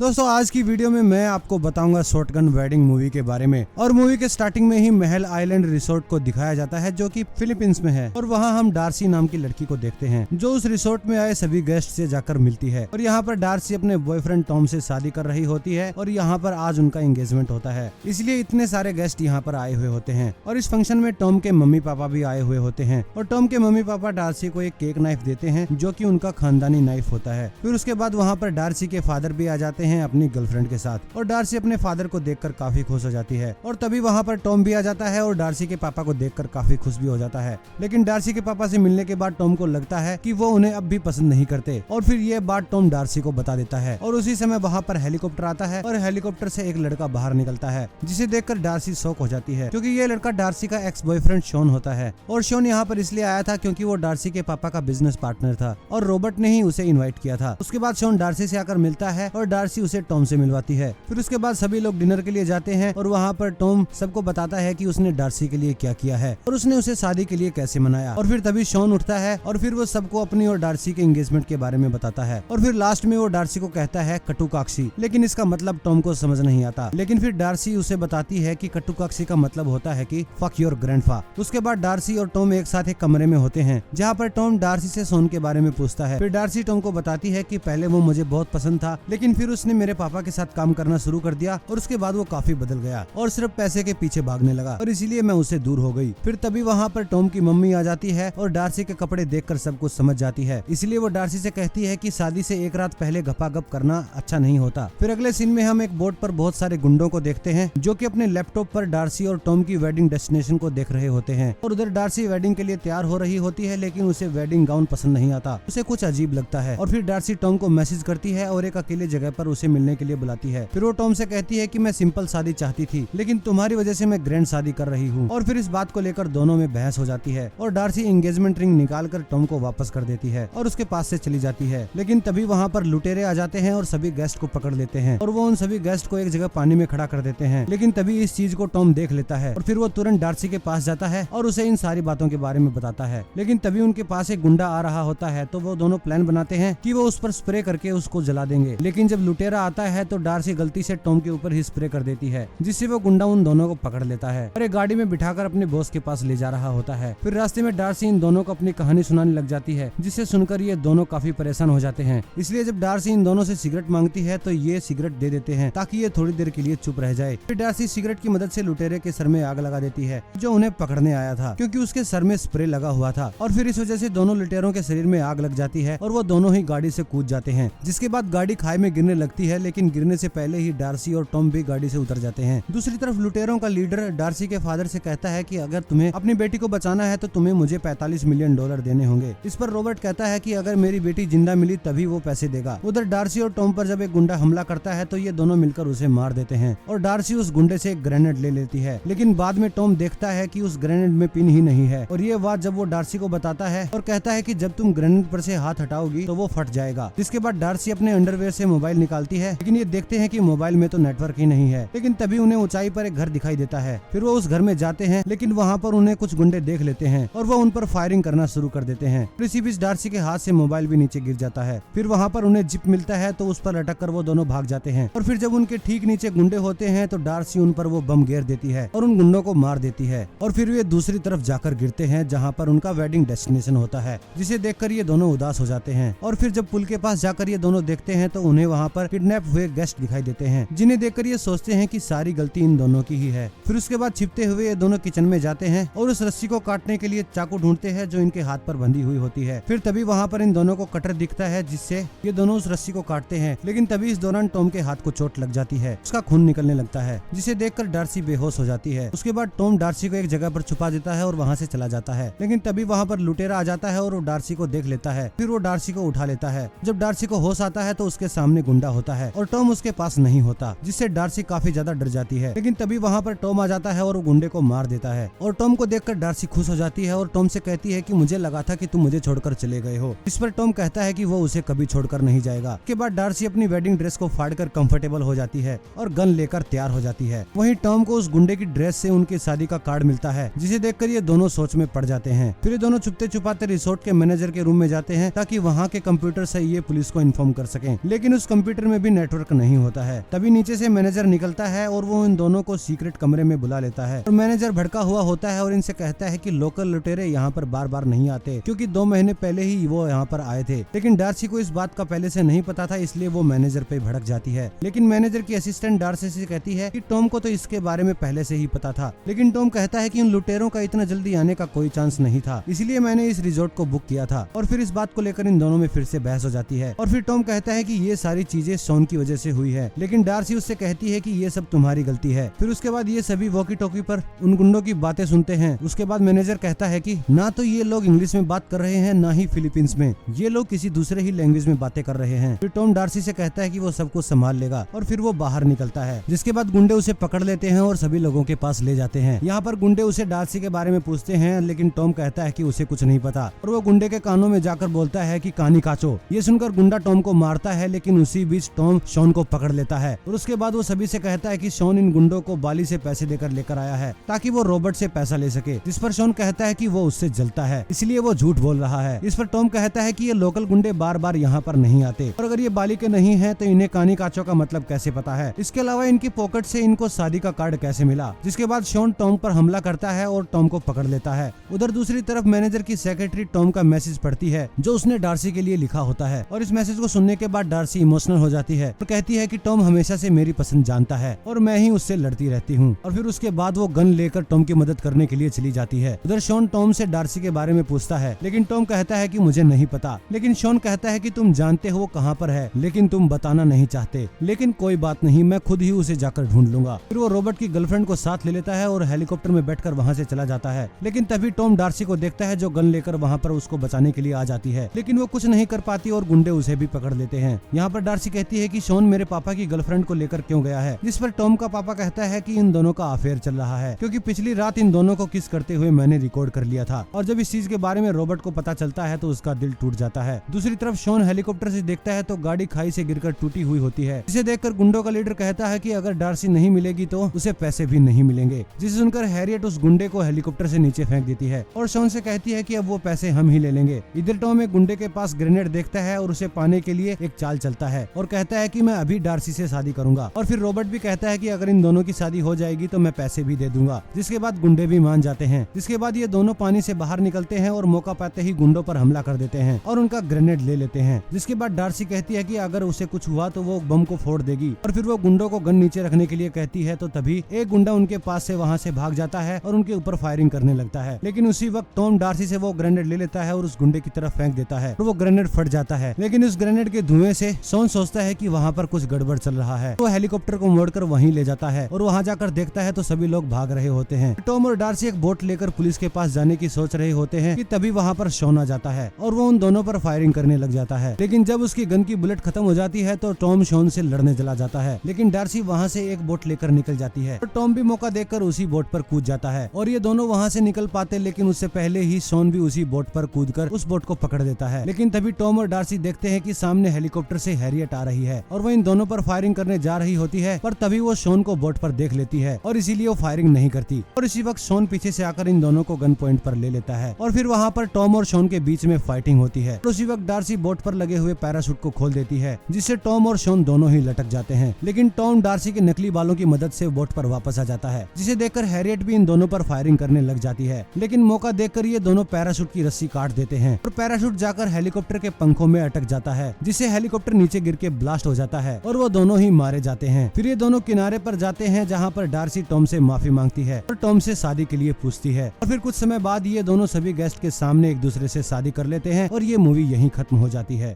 दोस्तों आज की वीडियो में मैं आपको बताऊंगा शॉटगन वेडिंग मूवी के बारे में। और मूवी के स्टार्टिंग में ही महल आइलैंड रिसोर्ट को दिखाया जाता है जो कि फिलीपींस में है। और वहां हम डार्सी नाम की लड़की को देखते हैं जो उस रिसोर्ट में आए सभी गेस्ट से जाकर मिलती है। और यहाँ पर डार्सी अपने बॉयफ्रेंड टॉम से शादी कर रही होती है और यहाँ पर आज उनका एंगेजमेंट होता है, इसलिए इतने सारे गेस्ट यहाँ पर आए हुए होते हैं। और इस फंक्शन में टॉम के मम्मी पापा भी आए हुए होते हैं और टॉम के मम्मी पापा डार्सी को एक केक नाइफ देते हैं जो कि उनका खानदानी नाइफ होता है। फिर उसके बाद वहाँ पर डार्सी के फादर भी आ जाते हैं अपनी गर्लफ्रेंड के साथ और डार्सी अपने फादर को देखकर काफी खुश हो जाती है। और तभी वहाँ पर टॉम भी आ जाता है और डार्सी के पापा को देखकर काफी खुश भी हो जाता है। लेकिन डार्सी के पापा से मिलने के बाद टॉम को लगता है कि वो उन्हें अब भी पसंद नहीं करते और फिर ये बात टॉम डार्सी को बता देता है। और उसी समय वहाँ पर हेलीकॉप्टर आता है और हेलीकॉप्टर से एक लड़का बाहर निकलता है जिसे देखकर डार्सी शॉक हो जाती है क्योंकि ये लड़का डार्सी का एक्स बॉयफ्रेंड शॉन होता है। और शॉन यहाँ पर इसलिए आया था क्योंकि वो डार्सी के पापा का बिजनेस पार्टनर था और रॉबर्ट ने ही उसे इन्वाइट किया था। उसके बाद शॉन डार्सी से आकर मिलता है और डार्सी उसे टॉम से मिलवाती है। फिर उसके बाद सभी लोग डिनर के लिए जाते हैं और वहाँ पर टॉम सबको बताता है कि उसने डार्सी के लिए क्या किया है और उसने उसे शादी के लिए कैसे मनाया। और फिर तभी शॉन उठता है और फिर वो सबको अपनी और डार्सी के एंगेजमेंट के बारे में बताता है। और फिर लास्ट में वो डार्सी को कहता है कटुकाक्षी, लेकिन इसका मतलब टॉम को समझ नहीं आता। लेकिन फिर डार्सी उसे बताती है कि कटुकाक्षी का मतलब होता है कि फक योर ग्रैंडफा। उसके बाद डार्सी और टॉम एक साथ एक कमरे में होते हैं जहाँ पर टॉम डार्सी से शॉन के बारे में पूछता है। फिर डार्सी टॉम को बताती है कि पहले वो मुझे बहुत पसंद था लेकिन फिर उसने मेरे पापा के साथ काम करना शुरू कर दिया और उसके बाद वो काफी बदल गया और सिर्फ पैसे के पीछे भागने लगा और इसीलिए मैं उससे दूर हो गई। फिर तभी वहाँ पर टॉम की मम्मी आ जाती है और डार्सी के कपड़े देखकर सब कुछ समझ जाती है, इसलिए वो डार्सी से कहती है कि शादी से एक रात पहले गपागप करना अच्छा नहीं होता। फिर अगले सीन में हम एक बोट पर बहुत सारे गुंडों को देखते हैं जो कि अपने लैपटॉप पर डार्सी और टॉम की वेडिंग डेस्टिनेशन को देख रहे होते हैं। और उधर डार्सी वेडिंग के लिए तैयार हो रही होती है लेकिन उसे वेडिंग गाउन पसंद नहीं आता, उसे कुछ अजीब लगता है। और फिर डार्सी टॉम को मैसेज करती है और एक अकेले जगह पर उसे मिलने के लिए बुलाती है। फिर वो टॉम से कहती है कि मैं सिंपल शादी चाहती थी लेकिन तुम्हारी वजह से मैं ग्रैंड शादी कर रही हूँ। और फिर इस बात को लेकर दोनों में बहस हो जाती है और डार्सी एंगेजमेंट रिंग निकालकर टॉम को वापस कर देती है और उसके पास से चली जाती है। लेकिन तभी वहाँ पर लुटेरे आ जाते हैं और सभी गेस्ट को पकड़ लेते हैं और वो उन सभी गेस्ट को एक जगह पानी में खड़ा कर देते हैं। लेकिन तभी इस चीज को टॉम देख लेता है और फिर वो तुरंत डार्सी के पास जाता है और उसे इन सारी बातों के बारे में बताता है। लेकिन तभी उनके पास एक गुंडा आ रहा होता है तो वो दोनों प्लान बनाते हैं कि वो उस पर स्प्रे करके उसको जला देंगे। लेकिन जब लुटेरा आता है तो डार्सी गलती से टॉम के ऊपर ही स्प्रे कर देती है जिससे वो गुंडा उन दोनों को पकड़ लेता है और एक गाड़ी में बिठाकर अपने बॉस के पास ले जा रहा होता है। फिर रास्ते में डार्सी इन दोनों को अपनी कहानी सुनाने लग जाती है जिसे सुनकर ये दोनों काफी परेशान हो जाते हैं। इसलिए जब डार्सी इन दोनों से सिगरेट मांगती है तो ये सिगरेट दे देते हैं ताकि ये थोड़ी देर के लिए चुप रह जाए। फिर डार्सी सिगरेट की मदद से लुटेरे के सर में आग लगा देती है जो उन्हें पकड़ने आया था क्योंकि उसके सर में स्प्रे लगा हुआ था। और फिर इस वजह से दोनों लुटेरों के शरीर में आग लग जाती है और वो दोनों ही गाड़ी से कूद जाते हैं, जिसके बाद गाड़ी खाई में गिरने लगती है। लेकिन गिरने से पहले ही डार्सी और टॉम भी गाड़ी से उतर जाते हैं। दूसरी तरफ लुटेरों का लीडर डार्सी के फादर से कहता है कि अगर तुम्हें अपनी बेटी को बचाना है तो तुम्हें मुझे $45 मिलियन देने होंगे। इस पर रॉबर्ट कहता है कि अगर मेरी बेटी जिंदा मिली तभी वो पैसे देगा। उधर डार्सी और टॉम पर जब एक गुंडा हमला करता है तो ये दोनों मिलकर उसे मार देते हैं और डार्सी उस गुंडे से एक ग्रेनेड ले लेती है। लेकिन बाद में टॉम देखता है कि उस ग्रेनेड में पिन ही नहीं है और ये बात जब वो डार्सी को बताता है और कहता है कि जब तुम ग्रेनेड पर से हाथ हटाओगी तो वो फट जाएगा। जिसके बाद डार्सी अपने अंडरवेयर से मोबाइल निकालती है लेकिन ये देखते हैं कि मोबाइल में तो नेटवर्क ही नहीं है। लेकिन तभी उन्हें ऊंचाई पर एक घर दिखाई देता है। फिर वो उस घर में जाते हैं लेकिन वहाँ पर उन्हें कुछ गुंडे देख लेते हैं और वो उन पर फायरिंग करना शुरू कर देते हैं। इसी बीच डार्सी के हाथ से मोबाइल भी नीचे गिर जाता है। फिर वहाँ पर उन्हें जिप मिलता है तो उस पर अटक कर वो दोनों भाग जाते हैं। और फिर जब उनके ठीक नीचे गुंडे होते हैं तो डार्सी उन पर वो बम घेर देती है और उन गुंडों को मार देती है। और फिर वे दूसरी तरफ जाकर गिरते हैं जहाँ पर उनका वेडिंग डेस्टिनेशन होता है, जिसे देखकर ये दोनों उदास हो जाते हैं। और फिर जब पुल के पास जाकर ये दोनों देखते हैं तो उन्हें वहाँ पर किडनैप हुए गेस्ट दिखाई देते हैं जिन्हें देखकर ये सोचते हैं कि सारी गलती इन दोनों की ही है। फिर उसके बाद छिपते हुए ये दोनों किचन में जाते हैं और उस रस्सी को काटने के लिए चाकू ढूंढते हैं जो इनके हाथ पर बंधी हुई होती है। फिर तभी वहाँ पर इन दोनों को कटर दिखता है जिससे ये दोनों उस रस्सी को काटते हैं। लेकिन तभी इस दौरान टॉम के हाथ को चोट लग जाती है, उसका खून निकलने लगता है जिसे देखकर डार्सी बेहोश हो जाती है। उसके बाद टॉम डार्सी को एक जगह पर छुपा देता है और वहाँ से चला जाता है। लेकिन तभी वहाँ पर लुटेरा आ जाता है और वो डार्सी को देख लेता है। फिर वो डार्सी को उठा लेता है। जब डार्सी को होश आता है तो उसके सामने गुंडा होता है और टॉम उसके पास नहीं होता, जिससे डार्सी काफी ज्यादा डर जाती है। लेकिन तभी वहाँ पर टॉम आ जाता है और वो गुंडे को मार देता है और टॉम को देखकर डार्सी खुश हो जाती है और टॉम से कहती है कि मुझे लगा था कि तुम मुझे छोड़कर चले गए हो। इस पर टॉम कहता है कि वो उसे कभी छोड़कर नहीं जाएगा। इसके बाद डार्सी अपनी वेडिंग ड्रेस को फाड़कर कंफर्टेबल हो जाती है और गन लेकर तैयार हो जाती है। वहीं टॉम को उस गुंडे की ड्रेस से उनकी शादी का कार्ड मिलता है जिसे देखकर ये दोनों सोच में पड़ जाते हैं। फिर ये दोनों छुपते छुपाते रिसोर्ट के मैनेजर के रूम में जाते हैं ताकि वहाँ के कंप्यूटर से ये पुलिस को इन्फॉर्म कर सकें। लेकिन उस कंप्यूटर में भी नेटवर्क नहीं होता है। तभी नीचे से मैनेजर निकलता है और वो इन दोनों को सीक्रेट कमरे में बुला लेता है और मैनेजर भड़का हुआ होता है और इनसे कहता है कि लोकल लुटेरे यहाँ पर बार बार नहीं आते, क्योंकि 2 महीने पहले ही वो यहाँ पर आए थे। लेकिन डार्सी को इस बात का पहले से नहीं पता था, इसलिए वो मैनेजर पे भड़क जाती है। लेकिन मैनेजर की असिस्टेंट डार्सी से कहती है कि टॉम को तो इसके बारे में पहले से ही पता था। लेकिन टॉम कहता है कि उन लुटेरों का इतना जल्दी आने का कोई चांस नहीं था, इसलिए मैंने इस रिजॉर्ट को बुक किया था। और फिर इस बात को लेकर इन दोनों में फिर से बहस हो जाती है और फिर टॉम कहता है कि ये सारी चीजें शॉन की वजह से हुई है। लेकिन डार्सी उससे कहती है कि ये सब तुम्हारी गलती है। फिर उसके बाद ये सभी वॉकी टॉकी पर उन गुंडों की बातें सुनते हैं। उसके बाद मैनेजर कहता है कि ना तो ये लोग इंग्लिश में बात कर रहे हैं, ना ही फिलीपींस में, ये लोग किसी दूसरे ही लैंग्वेज में बातें कर रहे हैं। फिर टॉम डार्सी से कहता है कि वो सब कुछ संभाल लेगा और फिर वो बाहर निकलता है। जिसके बाद गुंडे उसे पकड़ लेते हैं और सभी लोगों के पास ले जाते हैं। यहाँ पर गुंडे उसे डार्सी के बारे में पूछते हैं, लेकिन टॉम कहता है कि उसे कुछ नहीं पता और वो गुंडे के कानों में जाकर बोलता है कि कहानी काचो। ये सुनकर गुंडा टॉम को मारता है, लेकिन उसी बीच टॉम शॉन को पकड़ लेता है और उसके बाद वो सभी से कहता है कि शॉन इन गुंडों को बाली से पैसे देकर लेकर आया है ताकि वो रॉबर्ट से पैसा ले सके। जिस पर शॉन कहता है कि वो उससे जलता है, इसलिए वो झूठ बोल रहा है। इस पर टॉम कहता है कि ये लोकल गुंडे बार बार यहाँ पर नहीं आते और अगर ये बाली के नहीं है तो इन्हें कानी काचो का मतलब कैसे पता है। इसके अलावा इनकी पॉकेट से इनको शादी का कार्ड कैसे मिला। जिसके बाद शॉन टॉम पर हमला करता है और टॉम को पकड़ लेता है। उधर दूसरी तरफ मैनेजर की सेक्रेटरी टॉम का मैसेज पढ़ती है जो उसने डार्सी के लिए लिखा होता है और इस मैसेज को सुनने के बाद डार्सी इमोशनल हो जाती है और कहती है कि टॉम हमेशा से मेरी पसंद जानता है और मैं ही उससे लड़ती रहती हूँ। और फिर उसके बाद वो गन लेकर टॉम की मदद करने के लिए चली जाती है। उधर शॉन टॉम से डार्सी के बारे में पूछता है, लेकिन टॉम कहता है कि मुझे नहीं पता। लेकिन शॉन कहता है कि तुम जानते हो वो कहाँ पर है, लेकिन तुम बताना नहीं चाहते। लेकिन कोई बात नहीं, मैं खुद ही उसे जाकर ढूंढ लूंगा। फिर वो रॉबर्ट की गर्लफ्रेंड को साथ ले लेता है और हेलीकॉप्टर में बैठकर वहाँ से चला जाता है। लेकिन तभी टॉम डार्सी को देखता है जो गन लेकर वहाँ पर उसको बचाने के लिए आ जाती है, लेकिन वो कुछ नहीं कर पाती और गुंडे उसे भी पकड़ लेते हैं। यहाँ पर डार्सी कहती है कि शॉन मेरे पापा की गर्लफ्रेंड को लेकर क्यों गया है। जिस पर टॉम का पापा कहता है कि इन दोनों का अफेयर चल रहा है, क्योंकि पिछली रात इन दोनों को किस करते हुए मैंने रिकॉर्ड कर लिया था। और जब इस चीज के बारे में रॉबर्ट को पता चलता है तो उसका दिल टूट जाता है। दूसरी तरफ शॉन हेलीकॉप्टर से देखता है तो गाड़ी खाई से गिरकर टूटी हुई होती है, जिसे देखकर गुंडों का लीडर कहता है कि अगर डार्सी नहीं मिलेगी तो उसे पैसे भी नहीं मिलेंगे। जिसे सुनकर हैरियट उस गुंडे को हेलीकॉप्टर से नीचे फेंक देती है और शॉन से कहती है कि अब वो पैसे हम ही ले लेंगे। इधर टॉम एक गुंडे के पास ग्रेनेड देखता है और उसे पाने के लिए एक चाल चलता है और कहता है कि मैं अभी डार्सी से शादी करूंगा। और फिर रॉबर्ट भी कहता है कि अगर इन दोनों की शादी हो जाएगी तो मैं पैसे भी दे दूंगा। जिसके बाद गुंडे भी मान जाते हैं। जिसके बाद ये दोनों पानी से बाहर निकलते हैं और मौका पाते ही गुंडों पर हमला कर देते हैं और उनका ग्रेनेड ले लेते हैं। जिसके बाद डार्सी कहती है कि अगर उसे कुछ हुआ तो वो बम को फोड़ देगी और फिर वो गुंडों को गन नीचे रखने के लिए कहती है। तो तभी एक गुंडा उनके पास से वहाँ से भाग जाता है और उनके ऊपर फायरिंग करने लगता है। लेकिन उसी वक्त टॉम डार्सी से वो ग्रेनेड ले लेता है और उस गुंडे की तरफ फेंक देता है और वो ग्रेनेड फट जाता है। लेकिन उस ग्रेनेड के धुएं से शॉन सोचता है कि वहाँ पर कुछ गड़बड़ चल रहा है। वो हेलीकॉप्टर को मोड़कर वहीं ले जाता है और वहाँ जाकर देखता है तो सभी लोग भाग रहे होते हैं। टॉम और डार्सी एक बोट लेकर पुलिस के पास जाने की सोच रहे होते हैं कि तभी वहाँ पर शॉन आ जाता है और वो उन दोनों पर फायरिंग करने लग जाता है। लेकिन जब उसकी गन की बुलेट खत्म हो जाती है तो टॉम शॉन से लड़ने चला जाता है। लेकिन डार्सी वहाँ से एक बोट लेकर निकल जाती है और टॉम भी मौका देखकर उसी बोट पर कूद जाता है और ये दोनों वहाँ से निकल पाते। लेकिन उससे पहले ही शॉन भी उसी बोट पर कूदकर उस बोट को पकड़ देता है। लेकिन तभी टॉम और डार्सी देखते हैं कि सामने हेलीकॉप्टर से हैरियट आ रही है और वो इन दोनों पर फायरिंग करने जा रही होती है, पर तभी वो शॉन को बोट पर देख लेती है और इसीलिए वो फायरिंग नहीं करती। और इसी वक्त शॉन पीछे से आकर इन दोनों को गन पॉइंट पर ले लेता है और फिर वहाँ पर टॉम और शॉन के बीच में फाइटिंग होती है। और उसी वक्त डार्सी बोट पर लगे हुए पैराशूट को खोल देती है, जिससे टॉम और शॉन दोनों ही लटक जाते हैं। लेकिन टॉम डार्सी के नकली बालों की मदद से बोट पर वापस आ जाता है, जिसे देखकर हैरियट भी इन दोनों पर फायरिंग करने लग जाती है। लेकिन मौका देखकर ये दोनों पैराशूट की रस्सी काट देते हैं और पैराशूट जाकर हेलीकॉप्टर के पंखों में अटक जाता है, जिससे हेलीकॉप्टर नीचे गिर के ब्लास्ट हो जाता है और वो दोनों ही मारे जाते हैं। फिर ये दोनों किनारे पर जाते हैं जहाँ पर डार्सी टॉम से माफी मांगती है और टॉम से शादी के लिए पूछती है। और फिर कुछ समय बाद ये दोनों सभी गेस्ट के सामने एक दूसरे से शादी कर लेते हैं और ये मूवी यहीं खत्म हो जाती है।